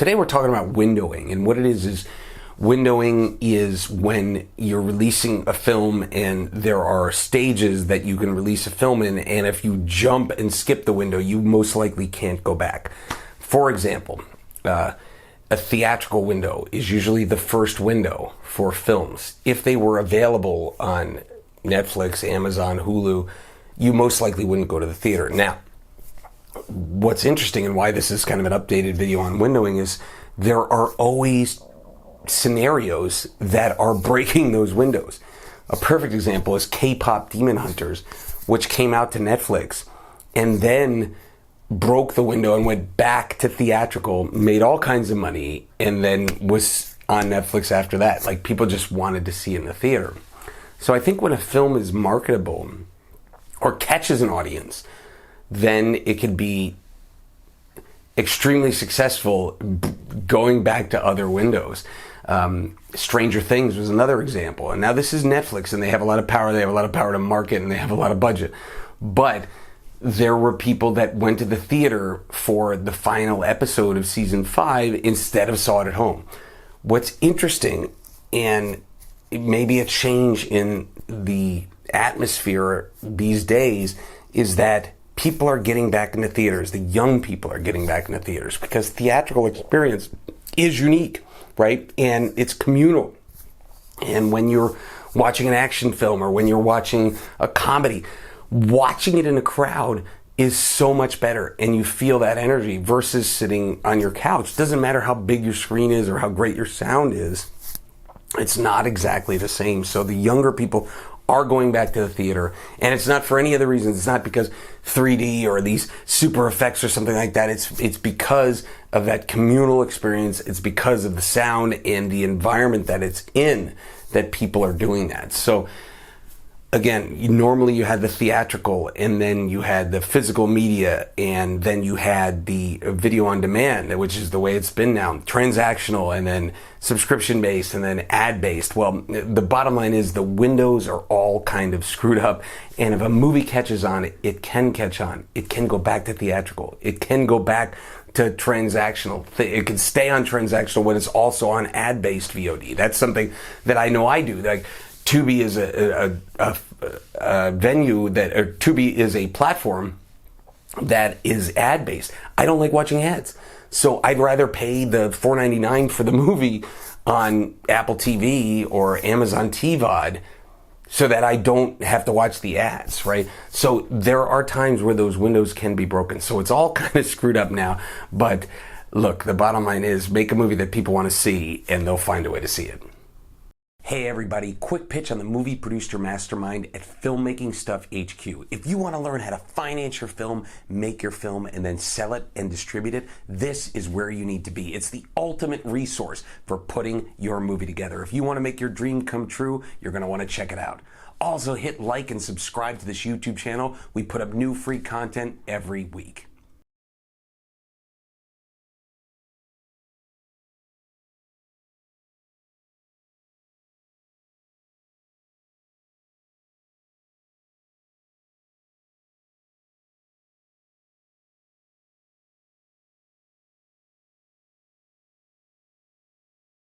Today we're talking about windowing, and what it is windowing is when you're releasing a film and there are stages that you can release a film in, and if you jump and skip the window, you most likely can't go back. For example, a theatrical window is usually the first window for films. If they were available on Netflix, Amazon, Hulu, you most likely wouldn't go to the theater. Now, what's interesting and why this is kind of an updated video on windowing is there are always scenarios that are breaking those windows. A perfect example is K-pop Demon Hunters, which came out to Netflix and then broke the window and went back to theatrical, made all kinds of money, and then was on Netflix after that. Like, people just wanted to see it in the theater. So I think when a film is marketable or catches an audience, then it could be extremely successful going back to other windows. Stranger Things was another example. And now this is Netflix, and they have a lot of power. They have a lot of power to market, and they have a lot of budget. But there were people that went to the theater for the final episode of season 5 instead of saw it at home. What's interesting, and it may be a change in the atmosphere these days, is that people are getting back into theaters. The young people are getting back into theaters because theatrical experience is unique, right? And it's communal. And when you're watching an action film or when you're watching a comedy, watching it in a crowd is so much better, and you feel that energy versus sitting on your couch. Doesn't matter how big your screen is or how great your sound is. It's not exactly the same. So the younger people are going back to the theater, and it's not for any other reasons. It's not because 3D or these super effects or something like that. It's because of that communal experience. It's because of the sound and the environment that it's in that people are doing that. So again, normally you had the theatrical, and then you had the physical media, and then you had the video on demand, which is the way it's been now, transactional, and then subscription based, and then ad based. Well, the bottom line is the windows are all kind of screwed up, and if a movie catches on, it can catch on. It can go back to theatrical. It can go back to transactional. It can stay on transactional when it's also on ad based VOD. That's something that I know I do. Like, Tubi is a venue that, or Tubi is a platform that is ad-based. I don't like watching ads. So I'd rather pay the $4.99 for the movie on Apple TV or Amazon TVOD so that I don't have to watch the ads, right? So there are times where those windows can be broken. So it's all kind of screwed up now. But look, the bottom line is make a movie that people want to see, and they'll find a way to see it. Hey everybody, quick pitch on the Movie Producer Mastermind at Filmmaking Stuff HQ. If you want to learn how to finance your film, make your film, and then sell it and distribute it, this is where you need to be. It's the ultimate resource for putting your movie together. If you want to make your dream come true, you're going to want to check it out. Also, hit like and subscribe to this YouTube channel. We put up new free content every week.